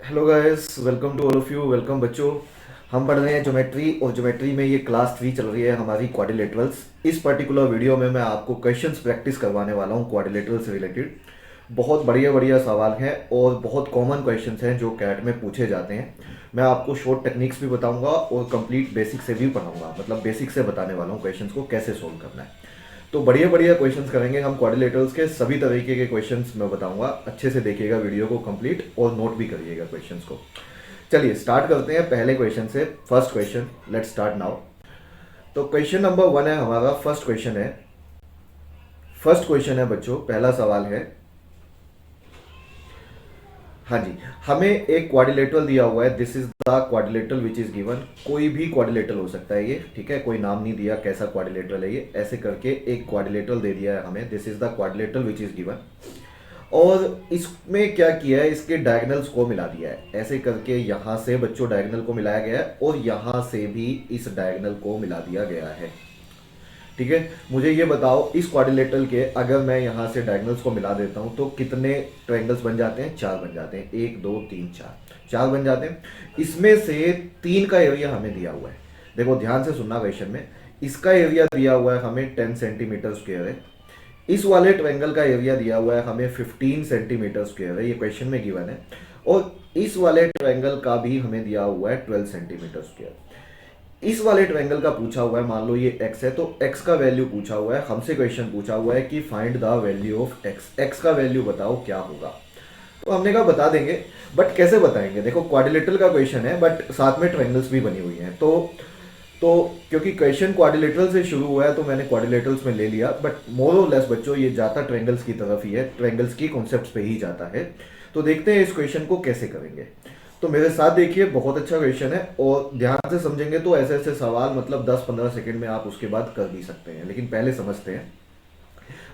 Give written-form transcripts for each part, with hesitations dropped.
Hello guys, welcome to all of you. Welcome बच्चों। हम पढ़ रहे हैं ज्योमेट्री, और ज्योमेट्री में ये क्लास 3 चल रही है हमारी क्वाड्रिलेटरल्स। इस पर्टिकुलर वीडियो में मैं आपको क्वेश्चंस प्रैक्टिस करवाने वाला हूँ क्वाड्रिलेटरल से रिलेटेड। बहुत बढ़िया बढ़िया सवाल हैं और बहुत कॉमन क्वेश्चंस हैं जो कैट में पूछे जाते हैं। मैं आपको शॉर्ट टेक्निक्स भी बताऊंगा और कंप्लीट बेसिक से भी पढ़ाऊंगा, मतलब बेसिक से बताने वाला हूँ क्वेश्चंस को कैसे सोल्व करना है। तो बढ़िया बढ़िया क्वेश्चंस करेंगे हम क्वाड्रिलेटरल्स के। सभी तरीके के क्वेश्चंस मैं बताऊंगा। अच्छे से देखिएगा वीडियो को कंप्लीट और नोट भी करिएगा क्वेश्चंस को। चलिए स्टार्ट करते हैं पहले क्वेश्चन से। First question, let's start now. तो क्वेश्चन नंबर 1 है हमारा। फर्स्ट क्वेश्चन है बच्चों, पहला सवाल है। हाँ जी, हमें एक क्वाड्रिलेटरल दिया हुआ है। This is the quadrilateral which is given. कोई भी क्वाड्रिलेटरल हो सकता है ये, ठीक है। कोई नाम नहीं दिया कैसा क्वाड्रिलेटरल है ये, ऐसे करके एक क्वाड्रिलेटरल दे दिया है हमें। This is the quadrilateral which is given. और इसमें क्या किया है, इसके डायगनल्स को मिला दिया है। ऐसे करके यहाँ से बच्चों डायगनल को मिलाया गया है और यहाँ से भी इस डायगनल को मिला दिया गया है, ठीक है। मुझे ये बताओ, इस क्वाड्रिलेटरल के अगर मैं यहाँ से डायगनल्स को मिला देता हूँ तो कितने ट्रायंगल्स बन जाते हैं? 4 बन जाते हैं। 1 2 3 4, 4 बन जाते हैं। इसमें से 3 का एरिया हमें दिया हुआ है। देखो ध्यान से सुनना क्वेश्चन में। इसका एरिया दिया हुआ है हमें 10 सेंटीमीटर स्क्वायर है। इस वाले ट्रायंगल का एरिया दिया हुआ है हमें 15 सेंटीमीटर स्क्वायर है, ये क्वेश्चन में गिवन है। और इस वाले ट्रायंगल का भी हमें दिया हुआ है 12 सेंटीमीटर स्क्वायर। इस वाले ट्रायंगल का पूछा हुआ है, मान लो ये x है, तो x का वैल्यू पूछा हुआ है हमसे। क्वेश्चन पूछा हुआ है कि find the value of x। x का वैल्यू बताओ क्या होगा। तो हमने कहा बता देंगे, बट कैसे बताएंगे? देखो क्वाड्रिलेटरल का क्वेश्चन है बट साथ में ट्रायंगल्स भी बनी हुई हैं। तो क्योंकि क्वेश्चन क्वाड्रिलेटरल से शुरू हुआ है तो मैंने क्वाड्रिलेटरल्स में ले लिया, बट मोर और लेस बच्चों ये जाता ट्रायंगल्स की तरफ ही है, ट्रायंगल्स की कॉन्सेप्ट्स पे ही जाता है। तो देखते हैं इस क्वेश्चन को कैसे करेंगे। तो मेरे साथ देखिए, बहुत अच्छा क्वेश्चन है और ध्यान से समझेंगे तो ऐसे ऐसे सवाल मतलब 10-15 सेकंड में आप उसके बाद कर भी सकते हैं। लेकिन पहले समझते हैं।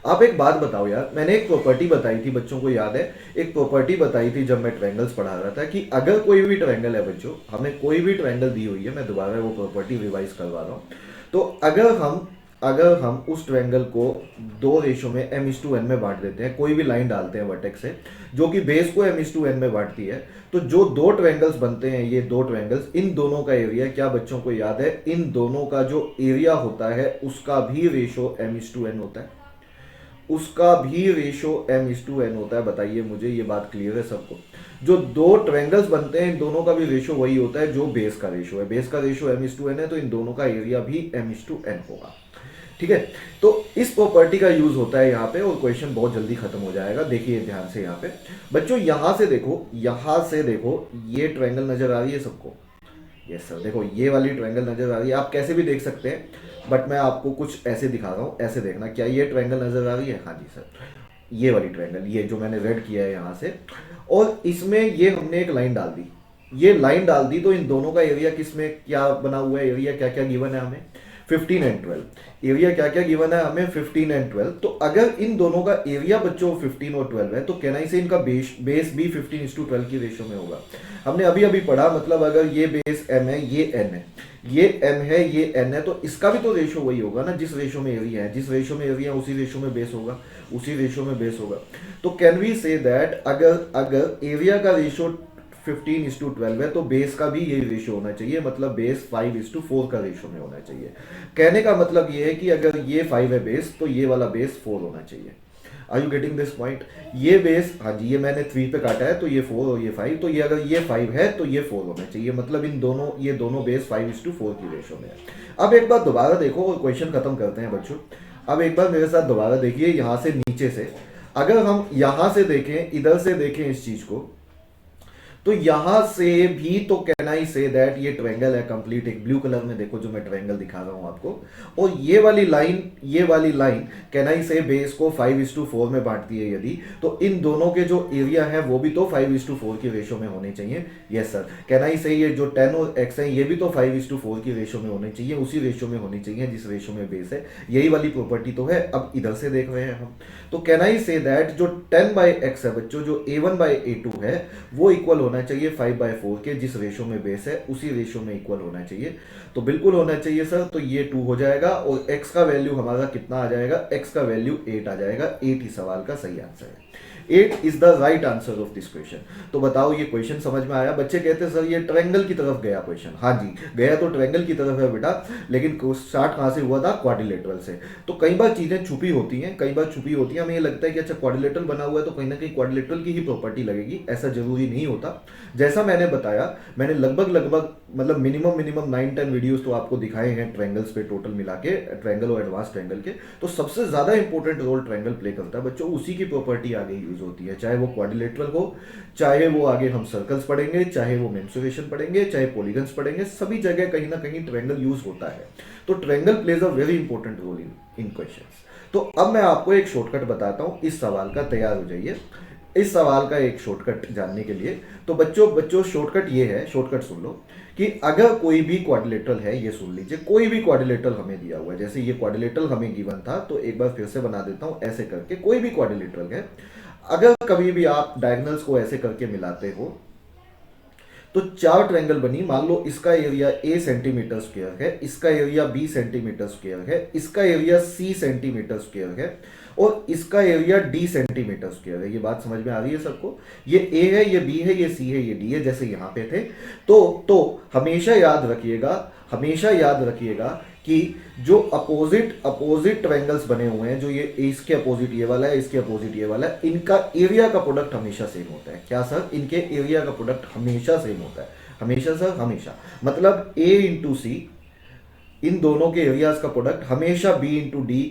आप एक बात बताओ यार, मैंने एक प्रॉपर्टी बताई थी, बच्चों को याद है? एक प्रॉपर्टी बताई थी जब मैं ट्रायंगल्स पढ़ा रहा था कि अगर कोई भी ट्रायंगल है बच्चों, हमें कोई भी ट्रायंगल दी हुई है, मैं दोबारा वो प्रॉपर्टी रिवाइज करवा रहा हूँ। तो अगर हम उस ट्रायंगल को 2 रेशो में m/n में बांट देते हैं, कोई भी लाइन डालते हैं वर्टेक्स से जो कि बेस को m/n में बांटती है, तो जो 2 ट्रायंगल्स बनते हैं, ये 2 ट्रायंगल्स, इन दोनों का एरिया क्या बच्चों को याद है? इन दोनों का जो एरिया होता है उसका भी रेशो m/n होता है। उसका भी रेशो m/n होता है। बताइए मुझे, ये बात क्लियर है सबको? जो 2 ट्रायंगल्स बनते हैं इन दोनों का भी रेशो वही होता है जो बेस का रेशो है। बेस का रेशो m/n है तो इन दोनों का एरिया भी m/n होगा, ठीक है। तो इस प्रॉपर्टी का यूज होता है यहाँ पे और क्वेश्चन बहुत जल्दी खत्म हो जाएगा। देखिए ध्यान से यहाँ पे बच्चों, यहाँ से देखो, यहाँ से देखो, ये ट्रायंगल नजर आ रही है सबको? Yes sir. देखो ये वाली ट्रायंगल नजर आ रही है, आप कैसे भी देख सकते हैं, बट मैं आपको कुछ ऐसे दिखा रहा हूँ। ऐसे देखना, क्या ये ट्रायंगल नजर आ रही है? हाँ जी सर, ये वाली ट्रायंगल, ये जो मैंने रेड किया है यहाँ से। और इसमें ये हमने एक लाइन डाल दी, ये लाइन डाल दी, तो इन दोनों का एरिया किस में क्या बना हुआ है? एरिया क्या क्या गिवन है हमें? 15 एंड 12। एरिया क्या क्या गिवन है हमें? 15 एंड 12। तो अगर इन दोनों का एरिया बच्चों 15 और 12 है तो कहना ही से इनका बेस भी 15:12 की रेशो में होगा। हमने अभी अभी पढ़ा, मतलब अगर ये बेस m है, ये n है, ये m है, ये n है, तो इसका भी तो रेशो वही होगा ना जिस रेशो में एरिया है। जिस रेशो में एरिया उसी रेशो में बेस होगा, उसी रेशो में बेस होगा। तो कैन वी से दैट अगर अगर एरिया का रेशो 15:12 है तो बेस का भी यही रेशो होना चाहिए, मतलब बेस 5:4 का रेशो में होना चाहिए। कहने का मतलब ये है कि अगर ये 5 है बेस, तो ये वाला बेस 4 होना चाहिए। Are you getting this point? ये बेस, हाँ जी, ये मैंने 3 पे काटा है तो ये 4 और ये 5, तो ये अगर ये 5 है तो ये 4 होना चाहिए, मतलब इन दोनों, ये दोनों बेस 5:4 की रेशो में है। अब एक बार दोबारा देखो और क्वेश्चन खत्म करते हैं बच्चों। अब एक बार मेरे साथ दोबारा देखिए, यहाँ से नीचे से अगर हम यहाँ से देखें, इधर से देखें इस चीज को, तो यहां से भी तो कहना ही से दैट ये ट्रायंगल है कंप्लीट। एक ब्लू कलर में देखो जो मैं ट्रायंगल दिखा रहा हूं आपको, और ये वाली लाइन, ये वाली लाइन कहना ही से बेस को 5:4 में बांटती है यदि, तो इन दोनों के जो एरिया है वो भी तो 5:4 की रेशो में होने चाहिए। यस सर, कहना ही से ये जो 10 और x है ये भी तो 5:4 की रेशो में होने चाहिए, उसी रेशो में होनी चाहिए जिस रेशो में बेस है। यही वाली प्रॉपर्टी तो है। अब इधर से देख रहे हैं हम, तो कहना ही से दैट जो 10/x है बच्चों, जो a1/a2 है, वो इक्वल होना चाहिए 5/4 के, जिस रेशो में बेस है उसी रेशो में इक्वल होना चाहिए। तो बिल्कुल होना चाहिए सर, तो ये 2 हो जाएगा और x का वैल्यू हमारा कितना आ जाएगा, x का वैल्यू 8 आ जाएगा। 8 ही सवाल का सही आंसर है। 8 is the right answer of this question. तो बताओ ये क्वेश्चन समझ में आया? बच्चे कहते हैं सर ये ट्रायंगल की तरफ गया क्वेश्चन। हाँ जी, गया तो ट्रायंगल की तरफ है बेटा, लेकिन स्टार्ट कहाँ से हुआ था? क्वाड्रिलेटरल से। तो कई बार चीजें छुपी होती हैं, कई बार छुपी होती हैं, हमें ये लगता है कि अच्छा क्वाड्रिलेटरल बना हुआ है तो कहीं ना कहीं क्वाड्रिलेटरल की ही प्रॉपर्टी लगेगी, ऐसा जरूरी नहीं होता। जैसा मैंने बताया, मैंने लगभग मतलब मिनिमम 9-10 वीडियोस तो आपको दिखाए हैं ट्रायंगल्स पे टोटल मिला के, ट्रायंगल और एडवांस ट्रायंगल के। तो सबसे ज्यादा इंपॉर्टेंट रोल ट्रायंगल प्ले करता है बच्चों, उसी की प्रॉपर्टी आगे यूज होती है, चाहे वो क्वाड्रिलेटरल हो, चाहे वो आगे हम सर्कल्स पढ़ेंगे, चाहे वो मेंसुरेशन पढ़ेंगे, चाहे पॉलीगन्स पढ़ेंगे, सभी जगह कहीं ना कहीं ट्रायंगल यूज होता है। तो triangle plays a very important role in questions. तो अब मैं आपको एक शॉर्टकट बताता हूं इस सवाल का, तैयार हो जाइए इस सवाल का एक शॉर्टकट जानने के लिए। तो बच्चों शॉर्टकट ये है, शॉर्टकट सुन लो कि अगर कोई भी क्वाड्रिलेटरल है, ये सुन लीजिए, कोई भी क्वाड्रिलेटरल हमें दिया हुआ है, जैसे ये क्वाड्रिलेटरल हमें गिवन था, तो एक बार फिर से बना देता हूं ऐसे करके, कोई भी क्वाड्रिलेटरल है, अगर कभी भी आप डायगोनल्स को ऐसे करके मिलाते हो तो 4 ट्रायंगल बनी। मान लो इसका एरिया a सेंटीमीटर स्क्वायर है, इसका एरिया b सेंटीमीटर स्क्वायर है, इसका एरिया c सेंटीमीटर स्क्वायर है और इसका एरिया d सेंटीमीटर स्क्वायर है। ये बात समझ में आ रही है सबको? ये a है, ये b है, ये c है, ये d है, जैसे यहां पे थे। तो हमेशा याद रखिएगा कि जो अपोजिट ट्रायंगल्स बने हुए हैं, जो ये इसके अपोजिट ये वाला है, इसके अपोजिट ये वाला है, इनका एरिया का प्रोडक्ट हमेशा सेम होता है। क्या सर? इनके एरिया का प्रोडक्ट हमेशा सेम होता है। हमेशा सर, हमेशा। मतलब a इंटू सी, इन दोनों के एरियाज का प्रोडक्ट हमेशा b इंटू डी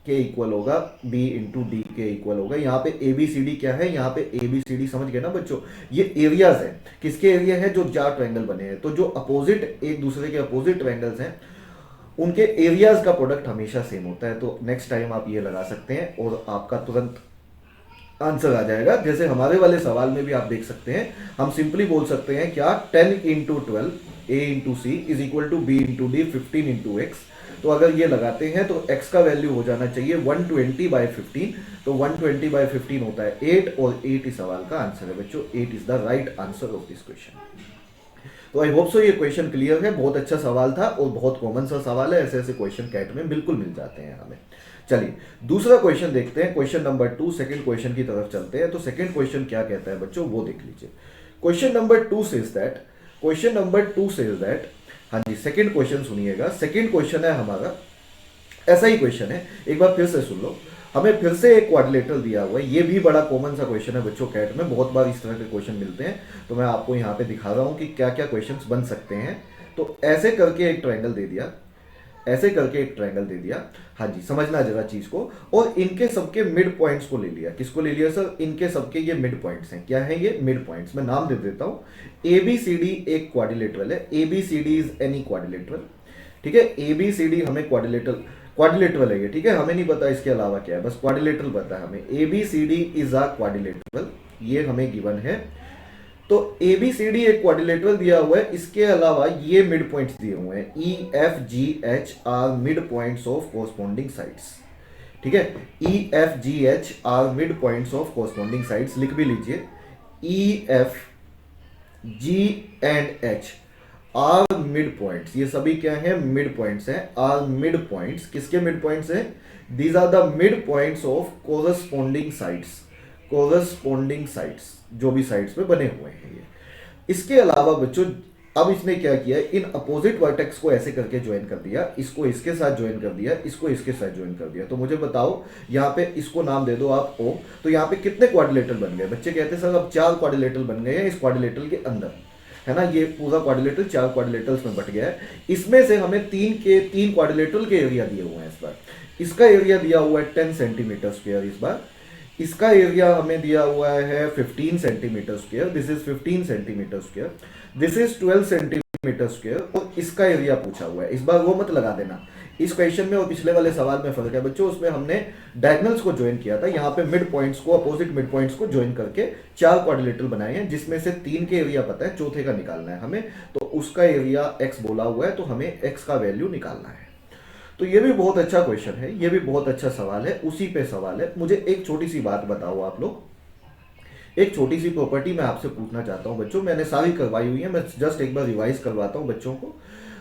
के इक्वल होगा, b इंटू डी के इक्वल होगा। यहाँ पे ABCD क्या है? यहाँ पे ABCD समझ गए ना बच्चों? ये एरियाज है। किसके एरिया है? जो 4 ट्रायंगल बने हैं। तो जो अपोजिट, एक दूसरे के अपोजिट ट्रायंगल्स हैं, उनके एरियाज का प्रोडक्ट हमेशा सेम होता है। तो नेक्स्ट टाइम आप ये लगा सकते हैं और आपका तुरंत आंसर आ जाएगा। जैसे हमारे वाले सवाल में भी आप देख सकते हैं, हम सिंपली बोल सकते हैं क्या? 10 into 12 a into c is equal to b into d 15 into x. तो अगर ये लगाते हैं तो x का वैल्यू हो जाना चाहिए 120/15। तो 120/15 होता है 8 और 8 इस सवाल का आंसर है बच्चों। 8 is the right answer of this question. तो आई होप सो ये क्वेश्चन क्लियर है। बहुत अच्छा सवाल था और बहुत कॉमन सा सवाल है। ऐसे ऐसे क्वेश्चन कैट में बिल्कुल मिल जाते हैं हमें। चलिए दूसरा क्वेश्चन देखते हैं, क्वेश्चन नंबर 2, सेकंड क्वेश्चन की तरफ चलते हैं। तो सेकंड क्वेश्चन क्या कहता है बच्चों, वो देख लीजिए। क्वेश्चन नंबर 2 सेज दैट, हाँ जी, सेकंड क्वेश्चन सुनिएगा। सेकंड क्वेश्चन है हमारा, ऐसा ही क्वेश्चन है, एक बार फिर से सुन लो। हमें फिर से एक क्वाड्रिलेटरल दिया हुआ है। ये भी बड़ा कॉमन सा क्वेश्चन है बच्चों, कैट में बहुत बार इस तरह के क्वेश्चन मिलते हैं। तो मैं आपको यहाँ पे दिखा रहा हूँ कि क्या क्या क्वेश्चंस बन सकते हैं। तो ऐसे करके एक ट्रायंगल दे दिया, ऐसे करके एक ट्रायंगल दे दिया, हाँ जी, समझना जरा चीज को। और इनके सबके मिड पॉइंट्स को ले लिया। किसको ले लिया सर? इनके सबके ये मिड पॉइंट्स हैं। क्या है ये? Mid points. मैं नाम दे देता हूँ। ABCD एक क्वाड्रिलेटरल है। ABCD इज एनी क्वाड्रिलेटरल, ठीक है। ABCD हमें क्वाड्रिलेटरल है ये, ठीक है। हमें नहीं पता इसके अलावा क्या है, बस क्वाड्रिलेटरल पता है हमें। ABCD इज अ क्वाड्रिलेटरल, ये हमें गिवन है। तो ABCD एक क्वाड्रिलेटरल दिया हुआ है, इसके अलावा ये मिड पॉइंट्स दिए हुए हैं। EFGH are mid points of corresponding sides, ठीक है। EFGH are mid points of corresponding sides, लिख भी लीजिए। EFG and H are mid points, ये सभी क्या है? मिड पॉइंट्स हैं। आर मिड पॉइंट्स, किसके मिड पॉइंट्स हैं? These are the mid points of corresponding sides, corresponding sides, जो भी साइड्स पे बने हुए हैं ये। इसके अलावा बच्चों अब इसने क्या किया, इन अपोजिट वर्टेक्स को ऐसे करके ज्वाइन कर दिया, इसको इसके साथ ज्वाइन कर दिया, इसको इसके साथ ज्वाइन कर दिया। तो मुझे बताओ, यहाँ पे इसको नाम दे दो आप O। तो यहाँ पे कितने क्वाड्रिलेटरल बन गए? बच्चे कहते हैं सर अब 4 क्वाड्रिलेटरल बन गए हैं इस क्वाड्रिलेटरल के अंदर, है ना। ये पूरा क्वाड्रिलेटरल 4 क्वाड्रिलेटरल्स में बट गया है। इसमें से हमें 3 क्वाड्रिलेटरल के एरिया दिए हुए हैं इस बार। इसका एरिया दिया हुआ है 10 सेंटीमीटर स्क्वायर इस बार। इसका एरिया हमें दिया हुआ है 15 centimetre square, this is 15 centimetre square, this is 12 centimetre square. और इसका एरिया पूछा हुआ है। इस बार वो मत लगा देना, इस क्वेश्चन में और पिछले वाले सवाल में फर्क है बच्चों। उसमें हमने डायगोनल्स को ज्वाइन किया था, यहाँ पे मिड पॉइंट्स को, अपोजिट मिड पॉइंट्स को ज्वाइन करके 4 क्वाड्रिलेटरल बनाए हैं, जिसमें से 3 के एरिया पता है, चौथे का निकालना है हमें। तो उसका एरिया x बोला हुआ है, तो हमें x का वैल्यू निकालना है। तो ये भी बहुत अच्छा क्वेश्चन है, ये भी बहुत अच्छा सवाल है, उसी पे सवाल है। मुझे एक छोटी सी बात बताओ आप लोग एक छोटी सी प्रॉपर्टी मैं आपसे पूछना चाहता हूँ बच्चों, मैंने सारी करवाई हुई है, मैं जस्ट एक बार रिवाइज करवाता हूँ बच्चों को।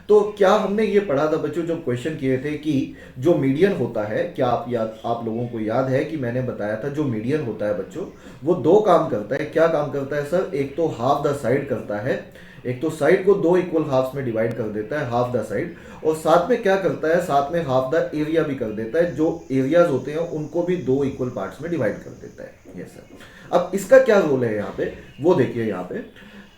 तो क्या हमने ये पढ़ा था बच्चों, जब क्वेश्चन किए थे कि जो मीडियन होता है, क्या आप लोगों को याद है कि मैंने बताया था जो मीडियन होता है बच्चों, वो दो काम करता है। क्या काम करता है सर? एक तो हाफ द साइड करता है, एक तो साइड को दो इक्वल हाफ्स में डिवाइड कर देता है, हाफ द साइड, और साथ में क्या करता है, साथ में हाफ द एरिया भी कर देता है, जो एरियाज होते हैं उनको भी दो इक्वल पार्ट्स में डिवाइड कर देता है। Yes sir. अब इसका क्या रोल है यहाँ पे, वो देखिए यहाँ पे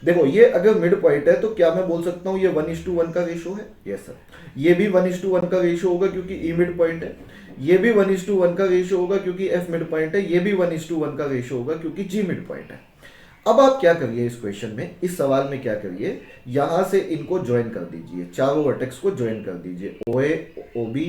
देखो, ये अगर मिड पॉइंट है तो क्या मैं बोल सकता हूँ ये 1:1 का रेशो है? Yes sir. ये भी 1:1 का रेशो होगा क्योंकि ई मिड पॉइंट है। ये भी 1:1 का रेशो होगा क्योंकि एफ मिड पॉइंट है। ये भी 1:1 का रेशो होगा क्योंकि जी मिड पॉइंट है। अब आप क्या करिए इस क्वेश्चन में, इस सवाल में क्या करिए, यहां से इनको ज्वाइन कर दीजिए, चारों वर्टेक्स को ज्वाइन कर दीजिए, O A, O B,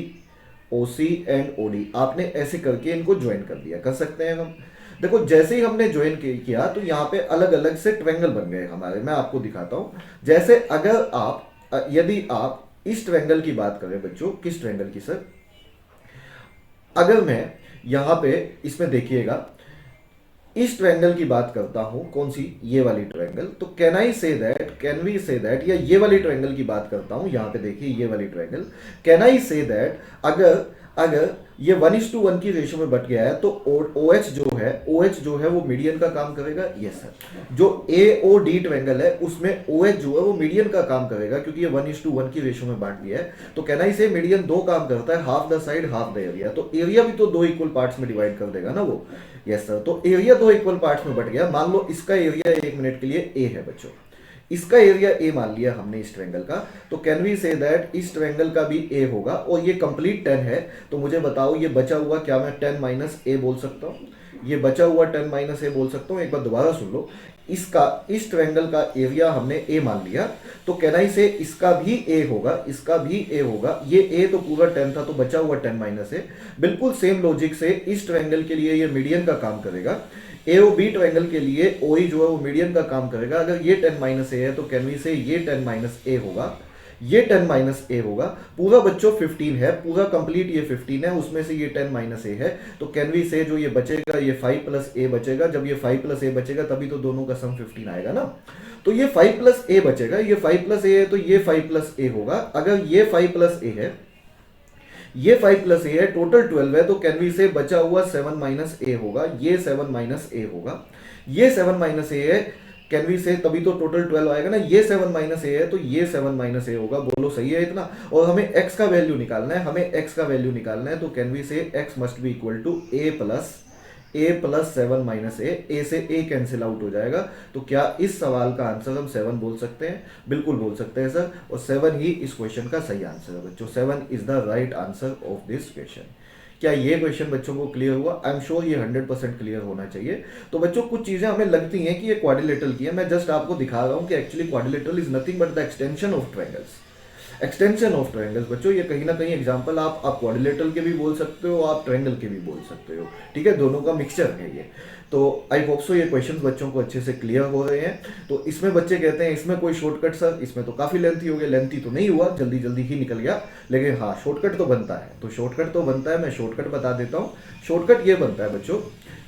O C and O D. आपने ऐसे करके इनको ज्वाइन कर दिया, कर सकते हैं हम। देखो जैसे ही हमने ज्वाइन किया तो यहाँ पे अलग अलग से ट्रायंगल बन गए हमारे। मैं आपको दिखाता हूँ। जैसे अगर आप यदि आप इस ट्रायंगल की बात करें बच्चों, किस ट्रायंगल की सर? अगर मैं यहाँ पे इसमें देखिएगा इस ट्रायंगल की बात करता हूं, कौन सी? ये वाली ट्रायंगल। तो कैन वी से दैट, या ये वाली ट्रायंगल की बात करता हूं, यहां पे देखिए ये वाली triangle. Can I say that, अगर अगर ये 1:1 की रेशो में बट गया है तो OH जो है वो मीडियन का काम करेगा। Yes sir. जो AOD ट्रायंगल है उसमें OH जो है वो मीडियन का काम करेगा क्योंकि ये 1:1 की रेशो में बांट दिया है। तो कहना ही से मीडियन दो काम करता है, half the side half the area. तो एरिया भी तो दो इक्वल पार्ट्स में डिवाइड कर देगा ना वो। Yes sir. तो एरिया दो इक्वल पार्ट्स में बट गया। मान लो इसका एरिया एक मिनट के लिए A है बच्चों, इसका एरिया ए मान लिया हमने इस ट्रायंगल का। तो कैन वी से दैट इस ट्रायंगल का भी ए होगा, और ये कंप्लीट 10 है। तो मुझे बताओ ये बचा हुआ क्या मैं 10 माइनस ए बोल सकता हूँ? ये बचा हुआ 10 माइनस ए बोल सकता हूँ। एक बार दोबारा सुन लो, इसका इस ट्रायंगल का एरिया हमने ए मान लिया। तो कैन आई से इसका भी ए होगा, इसका भी ए होगा। ये ए तो पूरा 10 था तो बचा हुआ 10 माइनस ए। बिल्कुल सेम लॉजिक से इस ट्रायंगल के लिए ये मीडियन का काम करेगा। AOB ट्रायंगल के लिए OE जो है वो मीडियन का काम करेगा। अगर ये 10 माइनस ए है तो कैन वी से ये 10 माइनस ए होगा, ये 10 माइनस ए होगा। पूरा बच्चों 15 है, पूरा कंप्लीट ये 15 है, उसमें से ये 10 माइनस ए है। तो कैन वी से जो ये बचेगा ये 5 प्लस ए बचेगा। जब ये 5 प्लस ए बचेगा तभी तो दोनों का सम 15 आएगा ना। तो ये 5 प्लस ए बचेगा, ये 5 प्लस ए है तो ये 5 प्लस ए होगा। अगर ये 5 प्लस ए है, ये 5 प्लस ए है, टोटल 12 है। तो कैन वी से बचा हुआ 7 माइनस ए होगा, ये 7 माइनस ए होगा, ये 7 माइनस ए है। कैन वी से तभी तो टोटल 12 आएगा ना। ये 7 माइनस ए है तो ये 7 माइनस ए होगा। बोलो सही है इतना? और हमें x का वैल्यू निकालना है, हमें x का वैल्यू निकालना है। तो can we say x must be equal to A plus 7 minus A से ए कैंसिल आउट हो जाएगा। तो क्या इस सवाल का आंसर हम 7 बोल सकते हैं? बिल्कुल बोल सकते हैं सर, और 7 ही इस क्वेश्चन का सही आंसर है बच्चों। 7 is the right answer of this question. क्या ये क्वेश्चन बच्चों को क्लियर हुआ? आई एम श्योर ये 100% क्लियर होना चाहिए। तो बच्चों कुछ चीजें हमें लगती हैं कि ये क्वाड्रिलेटरल की है, मैं जस्ट आपको दिखा रहा हूं कि actually quadrilateral is nothing but the extension of triangles. Extension of triangles बच्चों, ये कहीं ना कहीं एग्जांपल आप क्वाड्रिलेटरल के भी बोल सकते हो, आप ट्रायंगल के भी बोल सकते हो। ठीक है, दोनों का मिक्सचर है ये। तो आई होप सो ये क्वेश्चंस बच्चों को अच्छे से क्लियर हो रहे हैं। तो इसमें बच्चे कहते हैं इसमें कोई शॉर्टकट सर, इसमें तो काफी लेंथी हो गया। लेंथी तो नहीं हुआ, जल्दी जल्दी ही निकल गया, लेकिन हाँ शॉर्टकट तो बनता है। तो शॉर्टकट तो बनता है, मैं शॉर्टकट बता देता हूँ। शॉर्टकट ये बनता है बच्चों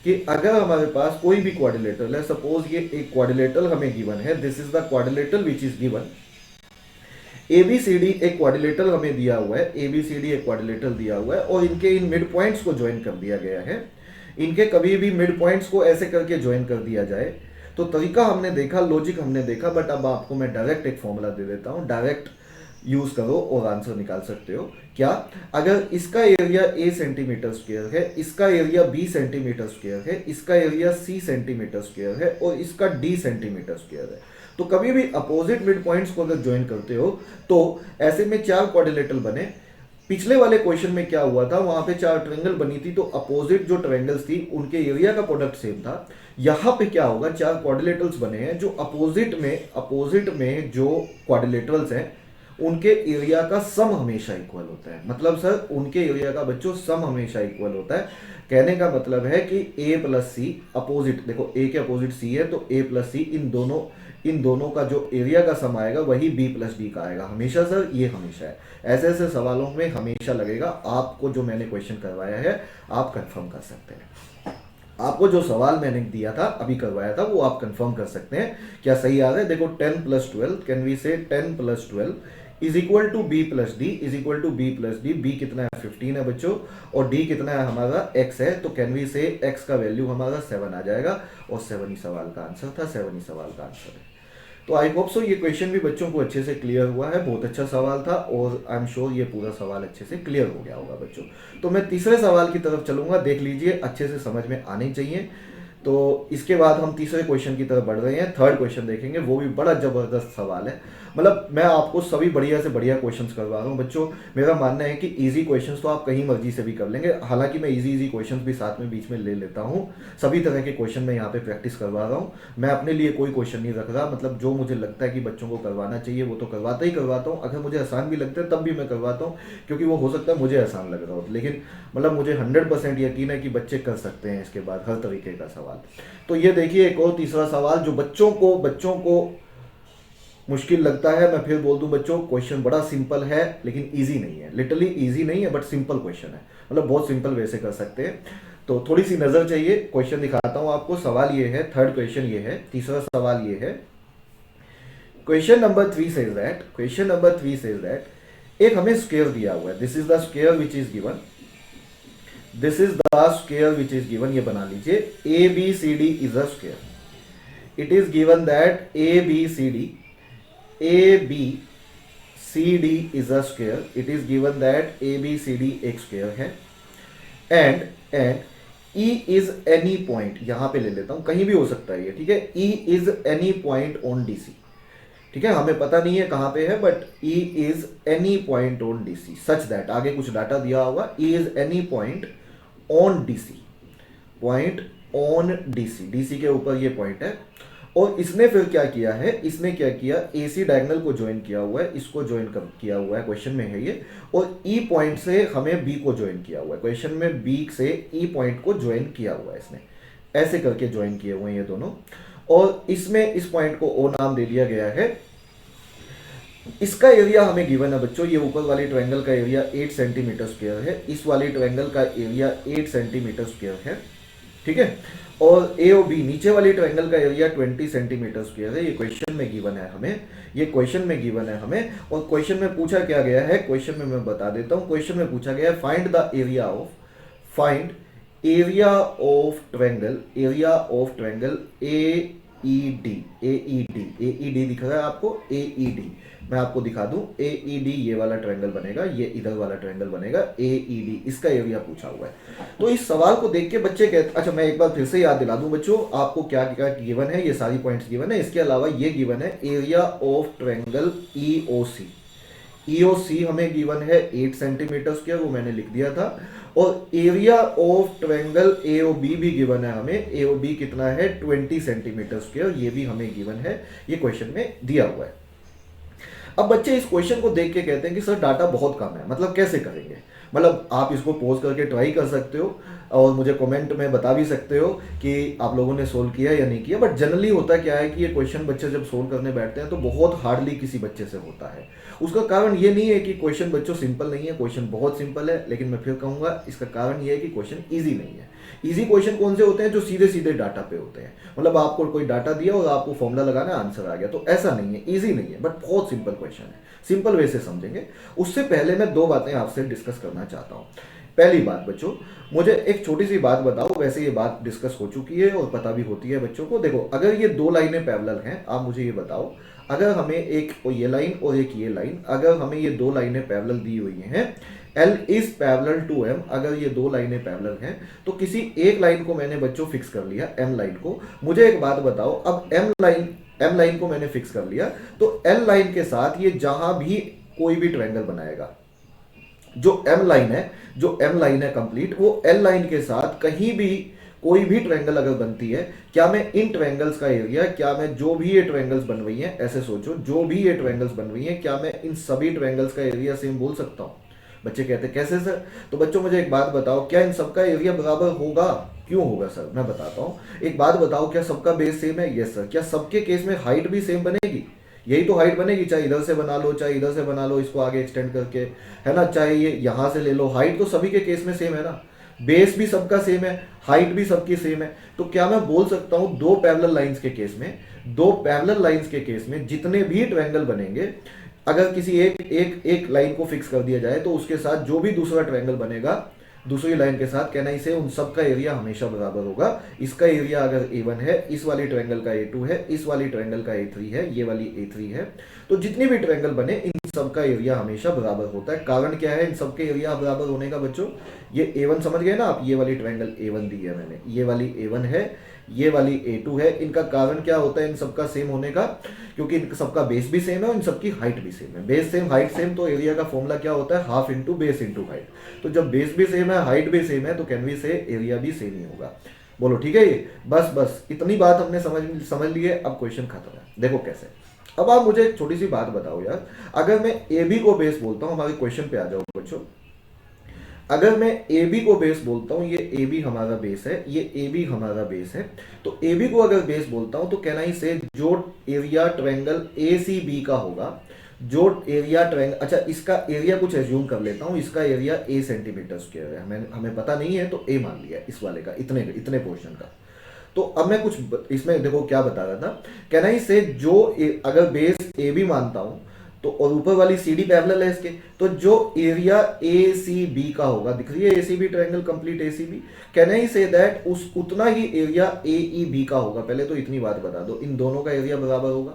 कि अगर हमारे पास कोई भी क्वाड्रिलेटरल है, सपोज ये एक क्वाड्रिलेटरल हमें गिवन है, this is the quadrilateral which is given. ABCD एक क्वाड्रिलेटरल हमें दिया हुआ है, ABCD एक क्वाड्रिलेटरल दिया हुआ है, और इनके इन मिड पॉइंट्स को ज्वाइन कर दिया गया है। इनके कभी भी मिड पॉइंट्स को ऐसे करके ज्वाइन कर दिया जाए तो तरीका हमने देखा, लॉजिक हमने देखा, बट अब आपको मैं डायरेक्ट एक फॉर्मूला दे देता हूं, डायरेक्ट यूज करो और आंसर निकाल सकते हो। क्या? अगर इसका एरिया A सेंटीमीटर स्क्वायर है, इसका एरिया B सेंटीमीटर स्क्वायर है, इसका एरिया C सेंटीमीटर स्क्वायर है, और इसका D सेंटीमीटर स्क्वायर है, तो कभी भी अपोजिट मिड पॉइंट्स को अगर ज्वाइन करते हो तो ऐसे में 4 क्वाड्रिलेटरल बने। पिछले वाले क्वेश्चन में क्या हुआ था, वहां पे 4 ट्रायंगल बनी थी, तो अपोजिट जो ट्रायंगल्स थी उनके एरिया का प्रोडक्ट सेम था। यहां पे क्या होगा, 4 क्वाड्रिलेटरल्स बने हैं जो अपोजिट में जो क्वाड्रिलेटरल्स हैं उनके एरिया का सम हमेशा इक्वल होता है। मतलब सर उनके एरिया का बच्चों सम हमेशा इक्वल होता है। कहने का मतलब है कि A प्लस सी अपोजिट, देखो A के अपोजिट C है तो A प्लस सी, इन दोनों का जो एरिया का सम आएगा वही B प्लस डी का आएगा हमेशा सर, ये हमेशा है। ऐसे ऐसे सवालों में हमेशा लगेगा। आपको जो मैंने क्वेश्चन करवाया है आप कंफर्म कर सकते हैं। आपको जो सवाल मैंने दिया था अभी करवाया था वो आप कंफर्म कर सकते हैं क्या सही आ रहा है। देखो 10 plus 12 can we say 10 plus 12 is equal to b plus d is equal to b plus d. B कितना है 15 है बच्चों और डी कितना है हमारा x है, तो कैन वी से x का वैल्यू हमारा 7 आ जाएगा और 7 ही सवाल का आंसर था, 7 ही सवाल का आंसर है। तो आई होप सो ये क्वेश्चन भी बच्चों को अच्छे से क्लियर हुआ है, बहुत अच्छा सवाल था और आई एम श्योर ये पूरा सवाल अच्छे से क्लियर हो गया होगा बच्चों। तो मैं तीसरे सवाल की तरफ चलूंगा, देख लीजिए अच्छे से समझ में आने चाहिए। तो इसके बाद हम तीसरे क्वेश्चन की तरफ बढ़ रहे हैं, थर्ड क्वेश्चन देखेंगे, वो भी बड़ा जबरदस्त सवाल है। मतलब मैं आपको सभी बढ़िया से बढ़िया क्वेश्चंस करवा रहा हूँ बच्चों। मेरा मानना है कि इजी क्वेश्चंस तो आप कहीं मर्जी से भी कर लेंगे, हालांकि मैं इजी क्वेश्चंस भी साथ में बीच में ले लेता हूँ। सभी तरह के क्वेश्चन मैं यहाँ पे प्रैक्टिस करवा रहा हूँ, मैं अपने लिए कोई क्वेश्चन नहीं रख रहा। मतलब जो मुझे लगता है कि बच्चों को करवाना चाहिए वो तो करवाता ही करवाता हूँ, अगर मुझे आसान भी लगता है तब भी मैं करवाता हूँ, क्योंकि वो हो सकता है मुझे आसान लग रहा हो, लेकिन मतलब मुझे 100% यकीन है कि बच्चे कर सकते हैं इसके बाद हर तरीके का सवाल। तो ये देखिए एक और तीसरा सवाल जो बच्चों को मुश्किल लगता है। मैं फिर बोल दूं बच्चों, क्वेश्चन बड़ा सिंपल है लेकिन इजी नहीं है, लिटरली इजी नहीं है बट सिंपल क्वेश्चन है, मतलब बहुत सिंपल वे से कर सकते हैं। तो थोड़ी सी नजर चाहिए, क्वेश्चन दिखाता हूं आपको। सवाल ये है, थर्ड क्वेश्चन ये है, तीसरा सवाल ये है। क्वेश्चन नंबर 3 सेज दैट एक हमें स्क्वायर दिया हुआ है, this is the square which is given, this is the square which is given. ये बना लीजिए, A B C D is a square. It is given that A B C D is a square. It is given that ABCD एक square है and E is any point, यहां पे ले लेता हूं, कहीं भी हो सकता है ये, ठीक है। E is any point on DC, ठीक है, हमें पता नहीं है कहां पे है but E is any point on DC such that, आगे कुछ डाटा दिया होगा, E is any point on DC, point on DC, DC के ऊपर ये पॉइंट है। और इसने फिर क्या किया है, इसने क्या किया, AC डायगोनल को ज्वाइन किया हुआ है, इसको ज्वाइन किया हुआ है, क्वेश्चन में है ये, और E पॉइंट से हमें B को ज्वाइन किया हुआ है, क्वेश्चन में B से E पॉइंट को ज्वाइन किया हुआ है इसने, ऐसे करके ज्वाइन किए हुए हैं ये दोनों। और इसमें इस पॉइंट को O नाम दे दिया गया है। इसका एरिया हमें गिवन है बच्चों, ये ऊपर वाली ट्रायंगल का एरिया 8 सेंटीमीटर स्क्वायर है, इस वाली ट्रायंगल का एरिया 8 सेंटीमीटर स्क्वायर है, ठीक है। और ए और बी नीचे वाली ट्रायंगल का एरिया 20 सेंटीमीटर स्क्वायर है। ये क्वेश्चन में गिवन है हमें, ये क्वेश्चन में गिवन है हमें। और क्वेश्चन में पूछा क्या गया है, क्वेश्चन में मैं बता देता हूं, क्वेश्चन में पूछा गया है find the area of, find area of triangle AED दिख रहा है आपको, AED मैं आपको दिखा दूं, AED ये वाला ट्रायंगल बनेगा, ये इधर वाला ट्रायंगल बनेगा, AED इसका एरिया पूछा हुआ है। तो इस सवाल को देख के बच्चे कहते, अच्छा मैं एक बार फिर से याद दिला दूं बच्चों आपको, क्या क्या गिवन है, ये सारी पॉइंट्स गिवन है, इसके अलावा ये गिवन है एरिया ऑफ ट्रायंगल EOC हमें गिवन है 8 सेंटीमीटर स्क्वायर, वो मैंने लिख दिया था। और एरिया ऑफ ट्रायंगल AOB भी गिवन है हमें, AOB कितना है 20 सेंटीमीटर स्क्वायर, ये भी हमें गिवन है, ये क्वेश्चन में दिया हुआ है। अब बच्चे इस क्वेश्चन को देख के कहते हैं कि सर डाटा बहुत कम है, मतलब कैसे करेंगे। मतलब आप इसको पोज करके ट्राई कर सकते हो और मुझे कमेंट में बता भी सकते हो कि आप लोगों ने सोल्व किया या नहीं किया। बट जनरली होता क्या है कि ये क्वेश्चन बच्चे जब सोल्व करने बैठते हैं तो बहुत हार्डली किसी बच्चे से होता है। उसका कारण ये नहीं है कि क्वेश्चन बच्चों सिंपल नहीं है, क्वेश्चन बहुत सिंपल है, लेकिन मैं फिर कहूँगा इसका कारण ये है कि क्वेश्चन ईजी नहीं है। इजी क्वेश्चन कौन से होते हैं, जो सीधे सीधे डाटा पे होते हैं, मतलब आपको कोई डाटा दिया और आपको फॉर्मूला लगाना, आंसर आ गया। तो ऐसा नहीं है, इजी नहीं है, बट बहुत सिंपल क्वेश्चन है, सिंपल वे से समझेंगे। उससे पहले मैं दो बातें आपसे डिस्कस करना चाहता हूँ। पहली बात बच्चों, मुझे एक छोटी सी बात बताओ, वैसे ये बात डिस्कस हो चुकी है और पता भी होती है बच्चों को। देखो, अगर ये दो लाइनें पैरेलल हैं, आप मुझे ये बताओ, अगर हमें एक ये लाइन और एक ये लाइन, अगर हमें ये दो लाइनें पैरेलल दी हुई हैं, L is parallel to M, अगर ये दो लाइनें पैरेलल हैं तो किसी एक लाइन को मैंने बच्चों फिक्स कर लिया, M लाइन को। मुझे एक बात बताओ, अब M लाइन को मैंने फिक्स कर लिया, तो L लाइन के साथ ये जहां भी कोई भी ट्रायंगल बनाएगा, जो M लाइन है कंप्लीट, वो L लाइन के साथ कहीं भी कोई भी ट्रायंगल अगर बनती है, क्या मैं इन ट्रायंगल्स का एरिया, क्या मैं जो भी ये ट्रायंगल्स बन रही हैं, ऐसे सोचो, जो भी ये ट्रायंगल्स बन रही हैं, क्या मैं इन सभी ट्रायंगल्स का एरिया सेम बोल सकता हूं? बच्चे कहते कैसे सर? तो बच्चों मुझे एक बात बताओ, क्या इन सबका एरिया बराबर होगा? क्यों होगा सर? मैं बताता हूं। एक बात बताओ, क्या सबका बेस सेम है? Yes sir. क्या सबके केस में हाइट भी सेम बनेगी? यही तो हाइट बनेगी, चाहे इधर से बना लो, चाहे इधर से बना लो, इसको आगे एक्सटेंड करके, है ना, चाहे ये यहां से ले लो, हाइट तो सभी के केस में सेम है ना। बेस भी सबका सेम है, हाइट भी सबकी सेम है, तो क्या मैं बोल सकता हूं दो पैरेलल लाइंस के केस में, दो पैरेलल लाइंस के केस में जितने भी ट्रायंगल बनेंगे, अगर किसी एक लाइन को फिक्स कर दिया जाए तो उसके साथ जो भी दूसरा ट्रायंगल बनेगा दूसरी लाइन के साथ, कहना इसे उन सब का एरिया हमेशा बराबर होगा। इसका एरिया अगर A1 है, इस वाली ट्रायंगल का A2 है, इस वाली ट्रायंगल का A3 है, ये वाली A3 है, तो जितने भी ट्रायंगल बने इन सब का एरिया हमेशा बराबर होता है। कारण क्या है इन सब के एरिया बराबर होने का बच्चों? ये A1 समझ गए ना आप, ये वाली ट्रायंगल A1 दी है मैंने, ये वाली A1 है, ये वाली A2 है। इनका कारण क्या होता है इन सबका सेम होने का? क्योंकि इन सबका बेस भी सेम है और इन सबकी हाइट भी सेम है। बेस सेम हाइट सेम, तो एरिया का फॉर्मूला क्या होता है? Half into base into height. तो जब बेस भी सेम है, हाइट भी सेम है, तो कैन वी से एरिया भी सेम ही होगा। बोलो ठीक है ये? बस इतनी बात हमने समझ ली है। अब क्वेश्चन खत्म है। देखो कैसे। अब आप मुझे एक छोटी सी बात बताओ यार, अगर मैं ए बी को बेस बोलता हूं, हमारे क्वेश्चन पे आ जाओ बच्चों। अगर मैं ए बी को बेस बोलता हूं, ये ए बी हमारा बेस है, ये ए बी हमारा बेस है, तो ए बी को अगर बेस बोलता हूं तो कहना ही से जो area triangle A C B का होगा, जो एरिया ट्रायंगल, अच्छा इसका एरिया कुछ एज्यूम कर लेता हूं, इसका एरिया ए सेंटीमीटर स्क्वायर है, हमें पता नहीं है तो ए मान लिया इस वाले का, इतने पोर्शन का। तो अब मैं कुछ इसमें देखो क्या बता रहा था, कहना ही से जो अगर बेस ए बी मानता हूं तो, और ऊपर वाली सी डी पैरेलल है इसके, तो जो एरिया ए सी बी का होगा, दिख रही है A C B triangle complete A C B, can I say that उस उतना ही एरिया ए ई बी का होगा। पहले तो इतनी बात बता दो, इन दोनों का एरिया बराबर होगा।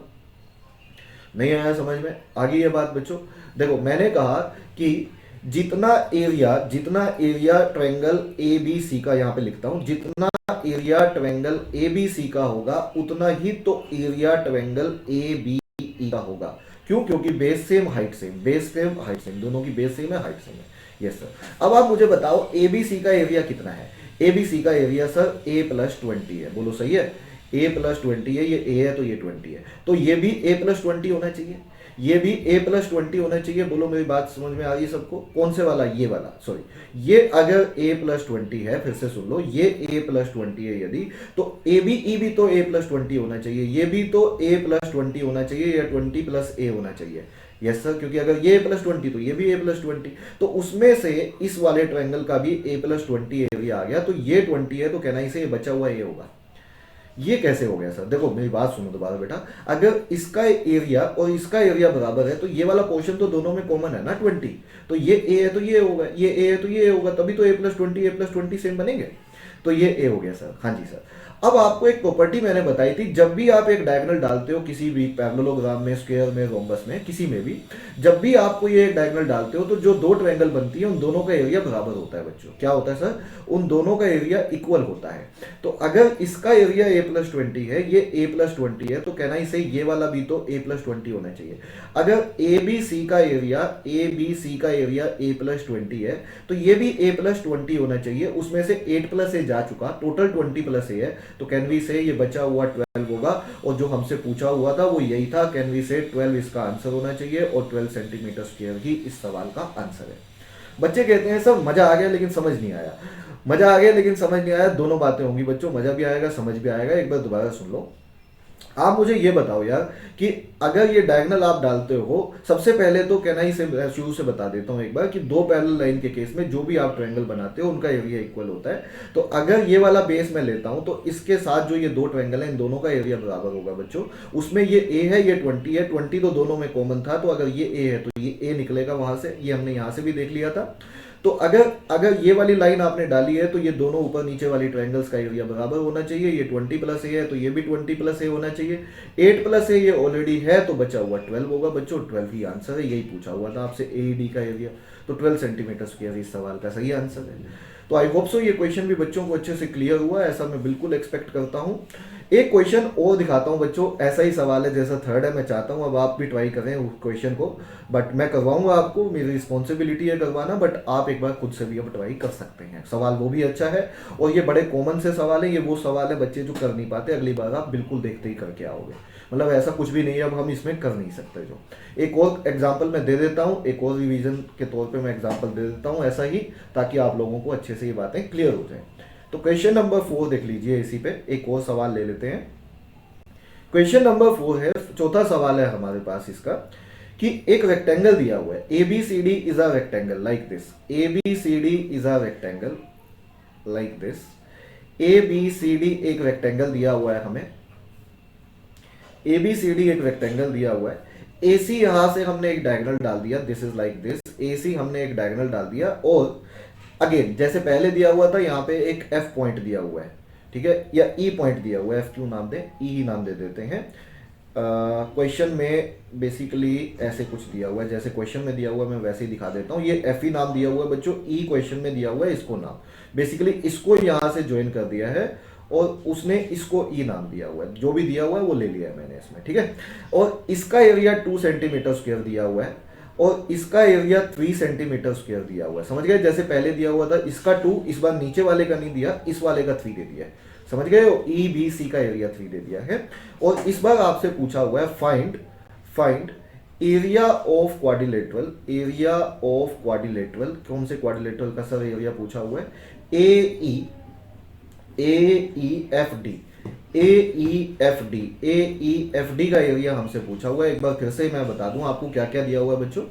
नहीं आया समझ में? आगे ये बात बच्चों देखो, मैंने कहा कि जितना area triangle A B C का, यहां पे लिखता हूं, जितना area triangle A B C का होगा उतना ही तो area triangle A B E का होगा। क्यों? क्योंकि बेस सेम हाइट सेम, दोनों की बेस सेम है, हाइट सेम है। Yes sir. अब आप मुझे बताओ ए बी सी का एरिया कितना है? ए बी सी का एरिया सर A+20 है। बोलो सही है? A+20 है, ये A है तो ये 20 है, तो ये भी A+20 होना चाहिए, ये भी A+20 होना चाहिए। बोलो मेरी बात समझ में आ रही है सबको? कौन से वाला? ये वाला, सॉरी, ये अगर A+20 है, फिर से सुन लो, ये A+20 है यदि, तो ए बी ई भी तो A+20 होना चाहिए, ये भी तो A+20 होना चाहिए, या 20+A होना चाहिए। यस सर, क्योंकि अगर ये A+20 तो ये भी A+20, तो उसमें से इस वाले ट्रायंगल का भी A+20 एरिया आ गया, तो ये 20 है, तो कहना इसे ये बचा हुआ ये होगा। ये कैसे हो गया सर? देखो मेरी बात सुनो दोबारा बेटा, अगर इसका एरिया और इसका एरिया बराबर है तो ये वाला पोर्शन तो दोनों में कॉमन है ना 20, तो ये ए है तो ये होगा, ये ए है तो ये होगा, तभी तो A+20 सेम बनेंगे। तो ये ए हो गया सर। हाँ जी सर। अब आपको एक प्रॉपर्टी मैंने बताई थी, जब भी आप एक डायगोनल डालते हो किसी भी पैरेललोग्राम में, स्क्वायर में, रोम्बस में, किसी में भी, जब भी आपको ये एक डायगोनल डालते हो तो जो दो ट्रायंगल बनती है उन दोनों का एरिया बराबर होता है बच्चों। क्या होता है सर? उन दोनों का एरिया इक्वल होता है। तो अगर इसका एरिया A+20 है, ये A+20 है, तो कहना इसे ये वाला भी तो A+20 होना चाहिए। अगर ABC का एरिया A+20 है, तो ये भी A+20 होना चाहिए। उसमें से 8+A जा चुका, टोटल 20+A है, तो कैन वी से ये बचा हुआ 12 होगा। और जो हमसे पूछा हुआ था वो यही था, कैन वी से 12 इसका आंसर होना चाहिए, और 12 सेंटीमीटर स्क्वायर ही इस सवाल का आंसर है। बच्चे कहते हैं सर मजा आ गया लेकिन समझ नहीं आया। मजा आ गया लेकिन समझ नहीं आया, दोनों बातें होंगी बच्चों, मजा भी आएगा, समझ भी आएगा। एक बार दोबारा सुन लो। आप मुझे ये बताओ यार कि अगर ये डायगोनल आप डालते हो, सबसे पहले तो कहना ही से शुरू से बता देता हूं एक बार कि दो पैरेलल लाइन के केस में जो भी आप ट्रायंगल बनाते हो उनका एरिया इक्वल होता है। तो अगर ये वाला बेस मैं लेता हूं तो इसके साथ जो ये दो ट्रायंगल है इन दोनों का एरिया बराबर होगा बच्चों। उसमें ये ए है, ये 20 है, 20 तो दोनों में कॉमन था, तो अगर ये ए है तो ये ए निकलेगा वहां से, ये हमने यहां से भी देख लिया था। तो अगर ये वाली लाइन आपने डाली है तो ये दोनों ऊपर नीचे वाली ट्रायंगल्स का एरिया बराबर होना चाहिए। ये 20+A है तो ये भी 20+A होना चाहिए। 8+A ये ऑलरेडी है, तो बचा हुआ 12 होगा बच्चों। 12 ही आंसर है, यही पूछा हुआ था आपसे AED का एरिया, तो 12 सेंटीमीटर स्क्वायर इस सवाल का सही आंसर है। तो आई होप सो ये क्वेश्चन भी बच्चों को अच्छे से क्लियर हुआ, ऐसा मैं बिल्कुल एक्सपेक्ट करता हूँ। एक क्वेश्चन और दिखाता हूँ बच्चों, ऐसा ही सवाल है जैसा थर्ड है। मैं चाहता हूँ अब आप भी ट्राई करें उस क्वेश्चन को, बट मैं करवाऊंगा आपको, मेरी रिस्पॉन्सिबिलिटी है करवाना, बट आप एक बार खुद से भी अब ट्राई कर सकते हैं। सवाल वो भी अच्छा है और ये बड़े कॉमन से सवाल है। ये वो सवाल है बच्चे जो कर नहीं पाते, अगली बार आप बिल्कुल देखते ही करके आओगे। मतलब ऐसा कुछ भी नहीं है अब हम इसमें कर नहीं सकते। जो एक और एग्जाम्पल मैं दे देता हूँ, एक और रिवीजन के तौर पे मैं एग्जाम्पल दे देता हूँ ऐसा ही, ताकि आप लोगों को अच्छे से ये बातें क्लियर हो जाए। तो क्वेश्चन नंबर 4 देख लीजिए, इसी पे एक और सवाल ले लेते हैं। क्वेश्चन नंबर 4 है, चौथा सवाल है हमारे पास इसका, कि एक रेक्टेंगल दिया हुआ है ABCD is a rectangle like this. ABCD is a rectangle like this. A B C D एक रेक्टेंगल दिया हुआ है हमें, ए बी सी डी एक रेक्टेंगल दिया हुआ है। ए सी यहां से हमने एक डायगोनल डाल दिया, दिस इज लाइक दिस। ए सी हमने एक डायगोनल डाल दिया और अगेन जैसे पहले दिया हुआ था यहाँ पे एक एफ पॉइंट दिया हुआ है, ठीक है, या ई पॉइंट दिया हुआ है, एफ क्यों नाम दें, ई ही नाम दे देते हैं। क्वेश्चन में बेसिकली ऐसे कुछ दिया हुआ है, जैसे क्वेश्चन में दिया हुआ है मैं वैसे ही दिखा देता हूँ। ये एफ ई नाम दिया हुआ है बच्चों, ई क्वेश्चन में दिया हुआ है इसको नाम, बेसिकली इसको यहाँ से ज्वाइन कर दिया है और उसने इसको ई नाम दिया हुआ है, जो भी दिया हुआ है वो ले लिया है मैंने इसमें, ठीक है। और इसका एरिया 2 सेंटीमीटर स्क्वायर दिया हुआ है और इसका एरिया 3 सेंटीमीटर स्क्वायर दिया हुआ है, समझ गए। जैसे पहले दिया हुआ था इसका 2, इस बार नीचे वाले का नहीं दिया, इस वाले का 3 दे दिया है, समझ गए। ई बी सी का एरिया 3 दे दिया है। और इस बार आपसे पूछा हुआ है find area of quadrilateral, area of quadrilateral, कौन से क्वाड्रिलेटरल का सर एरिया पूछा हुआ है, ए ई एफ डी, ए ई एफ डी का एरिया हमसे पूछा हुआ है। एक बार फिर से मैं बता दूं आपको क्या क्या दिया हुआ है बच्चों।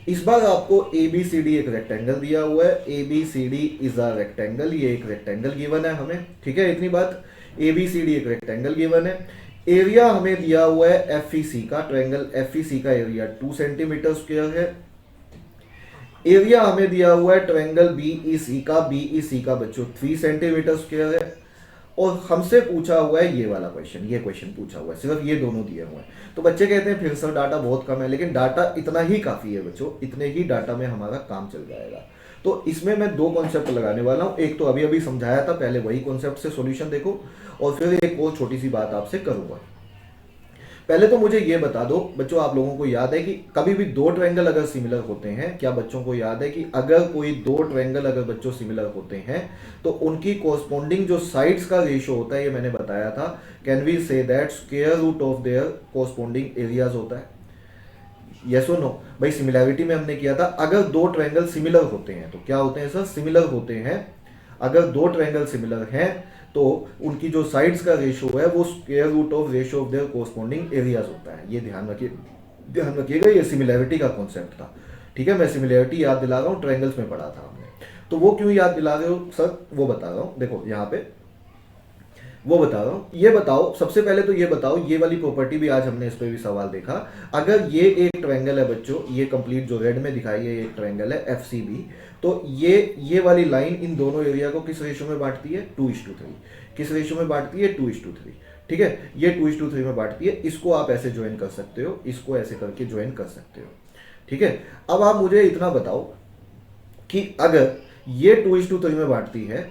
इस बार आपको ए बी सी डी एक रेक्टेंगल दिया हुआ है, A B C D is a rectangle, ये एक रेक्टेंगल गिवन है हमें, ठीक है, इतनी बात। ए बी सी डी एक रेक्टेंगल गिवन है। एरिया हमें दिया हुआ है एफ ई सी का, ट्रायंगल एफ ई सी का एरिया 2 सेंटीमीटर स्क्वायर है। एरिया हमें दिया हुआ है ट्रायंगल बी ई सी का बच्चों 3 सेंटीमीटर स्क्वायर है। और हमसे पूछा हुआ है ये वाला क्वेश्चन, ये क्वेश्चन पूछा हुआ है, सिर्फ ये दोनों दिए हुए हैं। तो बच्चे कहते हैं फिर सर डाटा बहुत कम है, लेकिन डाटा इतना ही काफ़ी है बच्चों, इतने ही डाटा में हमारा काम चल जाएगा। तो इसमें मैं 2 कॉन्सेप्ट लगाने वाला हूँ, एक तो अभी अभी समझाया था, पहले वही कॉन्सेप्ट से सॉल्यूशन देखो, और फिर एक और छोटी सी बात आपसे करूँगा। पहले तो मुझे ये बता दो बच्चों, आप लोगों को याद है कि कभी भी 2 ट्रायंगल अगर सिमिलर होते हैं, क्या बच्चों को याद है कि अगर कोई 2 ट्रायंगल अगर बच्चों सिमिलर होते हैं तो उनकी कोरस्पॉन्डिंग जो साइड्स का रेशियो होता है, ये मैंने बताया था, can we say that square root of their corresponding areas होता है, यस और नो। भाई सिमिलैरिटी में हमने किया था, अगर 2 ट्रायंगल सिमिलर होते हैं तो क्या होते हैं सर, सिमिलर होते हैं। अगर 2 ट्रायंगल सिमिलर हैं तो उनकी जो साइड्स का रेशियो है वो square root of ratio of their corresponding areas होता है। ये ध्यान रखिएगा, ये सिमिलैरिटी का कॉन्सेप्ट था, ठीक है। मैं सिमिलैरिटी याद दिला रहा हूँ, ट्रायंगल्स में पढ़ा था हमने, तो वो क्यों याद दिला रहे हो सर, वो बता रहा हूँ। देखो यहाँ पे वो बता रहा हूँ, ये बताओ सबसे पहले तो ये बताओ, ये वाली प्रॉपर्टी भी आज हमने इस पर भी सवाल देखा। अगर ये एक ट्रायंगल है बच्चों, ये कंप्लीट जो रेड में दिखाई है, ये एक ट्रायंगल है एफ सी बी, तो ये वाली लाइन इन दोनों एरिया को किस रेशियो में बांटती है, 2:3। किस रेशियो में बांटती है, 2:3, ठीक है, ये 2:3 में बांटती है। इसको आप ऐसे ज्वाइन कर सकते हो, इसको ऐसे करके ज्वाइन कर सकते हो, ठीक है। अब आप मुझे इतना बताओ कि अगर ये 2:3 में बांटती है,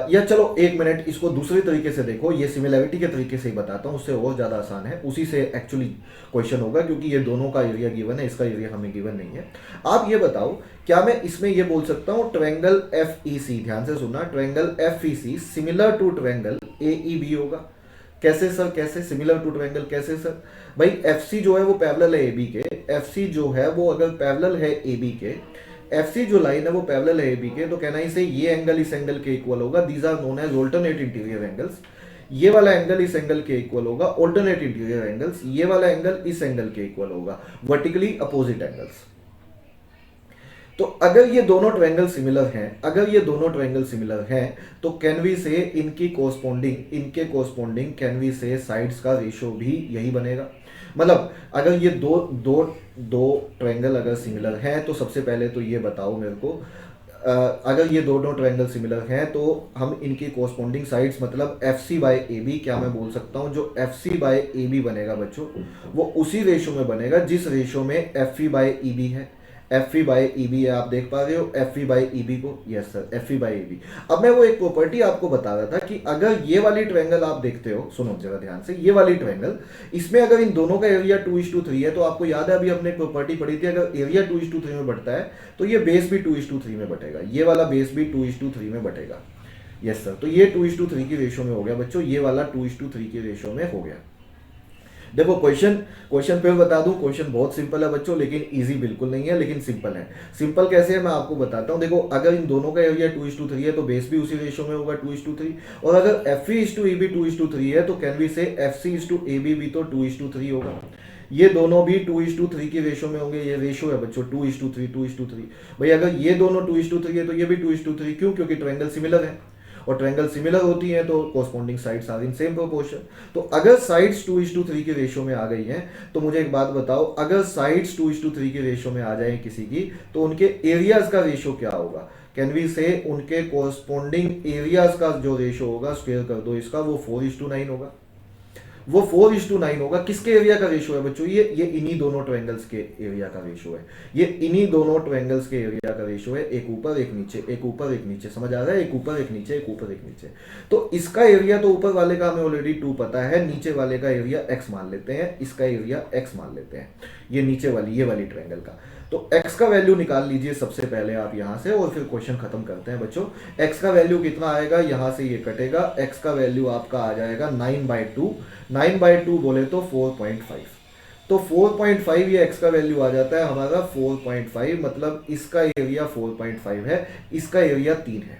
या चलो 1 मिनट इसको दूसरे तरीके से देखो, ये सिमिलैरिटी के तरीके से ही बताता हूँ, उससे और ज़्यादा आसान है, उसी से एक्चुअली क्वेश्चन होगा, क्योंकि ये दोनों का एरिया गिवन है, इसका एरिया हमें गिवन नहीं है। आप ये बताओ, क्या मैं इसमें ये बोल सकता हूँ ट्रायंगल एफ ई सी, ध्यान से सुनना, triangle F E C similar to triangle A E B होगा? कैसे सर, कैसे सिमिलर टू ट्रायंगल, कैसे सर? भाई एफ सी जो है वो पैरेलल है ए बी के, एफ सी जो है वो अगर पैरेलल है ए बी के, एफ सी जो लाइन है वो पैरेलल है ए बी के, तो कहना इसे ये एंगल इस एंगल के इक्वल होगा, these are known as alternate interior angles. ये वाला एंगल इस एंगल के इक्वल होगा, ऑल्टरनेट इंटीरियर एंगल्स। ये वाला एंगल इस एंगल के इक्वल होगा, वर्टिकली अपोजिट एंगल्स। तो अगर ये दोनों ट्रायंगल सिमिलर हैं, अगर ये दोनों ट्रायंगल सिमिलर हैं, तो कैन वी से इनके कोरस्पॉन्डिंग कैन वी से साइड्स का रेशियो भी यही बनेगा। मतलब अगर ये दो ट्रायंगल अगर सिमिलर हैं, तो सबसे पहले तो ये बताओ मेरे को, अगर ये दोनों ट्रायंगल सिमिलर हैं तो हम इनकी कोरस्पॉन्डिंग साइड्स मतलब F C by A B, क्या मैं बोल सकता हूँ, जो F C by A B बनेगा बच्चों, वो उसी रेशियो में बनेगा जिस रेशियो में F E by E B है। F E by E B है, आप देख पा रहे हो F E by E B को, yes sir, F E by E B. अब मैं वो एक प्रॉपर्टी आपको बता रहा था कि अगर ये वाली ट्रायंगल आप देखते हो, सुनो जरा ध्यान से, ये वाली ट्रायंगल, इसमें अगर इन दोनों का एरिया 2:3 है, तो आपको याद है अभी अपने प्रॉपर्टी पढ़ी थी, अगर एरिया 2:3 में बढ़ता है तो ये बेस भी 2:3 में बटेगा, ये वाला बेस भी 2:3 में बटेगा, यस सर। तो ये 2:3 की रेशियो में हो गया बच्चों, ये वाला 2:3 की रेशियो में हो गया। देखो क्वेश्चन फिर बता दूं, क्वेश्चन बहुत सिंपल है बच्चों, लेकिन इजी बिल्कुल नहीं है, लेकिन सिंपल है। सिंपल कैसे है मैं आपको बताता हूं। देखो अगर इन दोनों का एरिया 2:3 है तो बेस भी उसी रेशियो में होगा 2:3, और अगर F E is to A B 2:3 है तो can we say F C is to A B भी तो 2:3 होगा। ये दोनों भी 2:3 की रेशो में होंगे, ये रेशो है बच्चों 2:3 2:3। भाई अगर ये दोनों 2:3 है तो ये भी 2:3, क्यों? क्योंकि ट्रायंगल सिमिलर है, और ट्रायंगल सिमिलर होती हैं तो corresponding sides are in same proportion. तो अगर साइड्स 2:3 की रेशो में आ गई हैं तो मुझे एक बात बताओ, अगर साइड्स 2:3 की रेशो में आ जाए किसी की, तो उनके एरियाज का रेशो क्या होगा? कैन वी से उनके कोरस्पॉन्डिंग एरियाज का जो रेशो होगा, स्क्वायर कर दो इसका, वो 4:9 होगा। वो 4:9 होगा। किसके एरिया का रेशो है बच्चों? ये इन्हीं दोनों ट्रायंगल्स के एरिया का रेशो है। ये इन्हीं दोनों ट्रायंगल्स के एरिया का रेशो है, एक ऊपर एक नीचे, एक ऊपर एक नीचे, समझ आ रहा है? एक ऊपर एक नीचे, एक ऊपर एक नीचे। तो इसका एरिया तो ऊपर वाले का हमें ऑलरेडी 2 पता है, नीचे वाले का एरिया x मान लेते हैं, इसका एरिया x मान लेते हैं, ये नीचे वाली ये वाली ट्रायंगल का। तो x का वैल्यू निकाल लीजिए सबसे पहले आप यहाँ से, और फिर क्वेश्चन खत्म करते हैं बच्चों। x का वैल्यू कितना आएगा? यहाँ से ये कटेगा, x का वैल्यू आपका आ जाएगा 9/2। 9/2 बोले तो 4.5, तो 4.5 ये x का वैल्यू आ जाता है हमारा 4.5, मतलब इसका एरिया 4.5 है, इसका एरिया 3 है।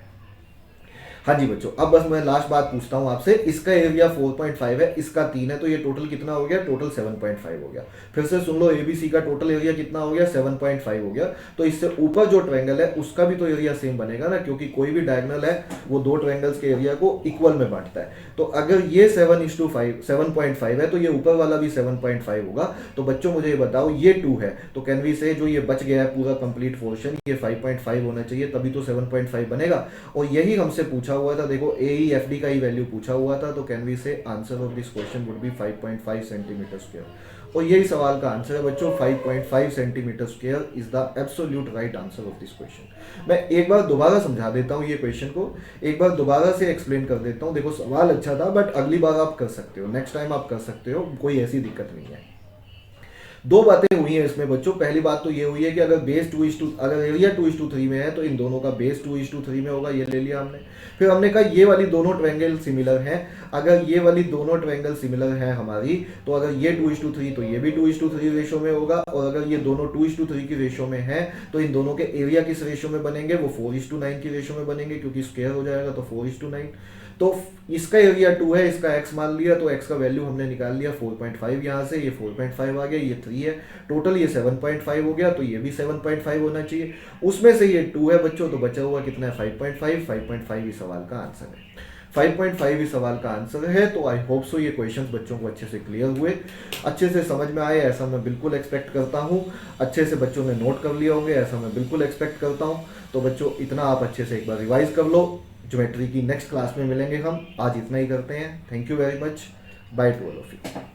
हाँ जी बच्चों, अब बस मैं लास्ट बात पूछता हूँ आपसे, इसका एरिया 4.5 है, इसका 3 है, तो ये टोटल कितना हो गया? टोटल 7.5 हो गया। फिर से सुन लो, एबीसी का टोटल एरिया कितना हो गया? 7.5 हो गया। तो इससे ऊपर जो ट्रायंगल है उसका भी तो एरिया सेम बनेगा ना, क्योंकि कोई भी डायगोनल है वो दो ट्रायंगल्स के एरिया को इक्वल में बांटता है। तो अगर ये 7:5 है तो ये ऊपर वाला भी 7.5 होगा। तो बच्चों मुझे ये बताओ, ये 2 है, तो कैन वी से जो ये बच गया है पूरा कंप्लीट पोर्शन, ये 5.5 होना चाहिए, तभी तो 7.5 बनेगा। और यही हमसे पूछा हुआ था, देखो AEFD का ही वैल्यू पूछा हुआ था, तो कैन वी से answer of this question would be 5.5 centimetre square. और यही सवाल का आंसर है बच्चों, 5.5 centimetre square is the absolute right answer of this question. मैं एक बार दोबारा समझा देता हूँ ये क्वेश्चन को, एक बार दोबारा से एक्सप्लेन कर देता हूँ। देखो सवाल अच्छा था, बट अगली बार आप कर सकते हो, नेक्स्ट टाइम आप कर सकते हो, कोई ऐसी दिक्कत नहीं है। दो बातें हुई हैं इसमें बच्चों। पहली बात तो ये हुई है कि अगर अगर एरिया 2:3 में है तो इन दोनों का बेस 2:3 में होगा, ये ले लिया हमने। फिर हमने कहा ये वाली दोनों ट्रायंगल सिमिलर हैं, अगर ये वाली दोनों ट्रायंगल सिमिलर हैं हमारी, तो अगर ये 2:3 तो ये भी 2:3 रेशो में होगा, और अगर ये दोनों 2:3 की रेशो में है तो इन दोनों के एरिया किस रेशो में बनेंगे? वो 4:9 की रेशो में बनेंगे, क्योंकि स्क्वायर हो जाएगा तो 4:9। तो इसका एरिया 2 है, इसका x मान लिया, तो x का वैल्यू हमने निकाल लिया 4.5, यहाँ से ये 4.5 आ गया, ये 3 है, टोटल ये 7.5 हो गया, तो ये भी 7.5 होना चाहिए। उसमें से ये 2 है बच्चों, तो बचा हुआ कितना है? 5.5। 5.5 इस सवाल का आंसर है, 5.5 इस सवाल का आंसर है। तो आई होप सो ये क्वेश्चंस बच्चों को अच्छे से क्लियर हुए, अच्छे से समझ में आए, ऐसा मैं बिल्कुल एक्सपेक्ट करता हूँ। अच्छे से बच्चों ने नोट कर लिया होंगे, ऐसा मैं बिल्कुल एक्सपेक्ट करता हूँ। तो बच्चों इतना आप अच्छे से एक बार रिवाइज कर लो, ज्योमेट्री की नेक्स्ट क्लास में मिलेंगे हम। आज इतना ही करते हैं। Thank you very much, by two all of you.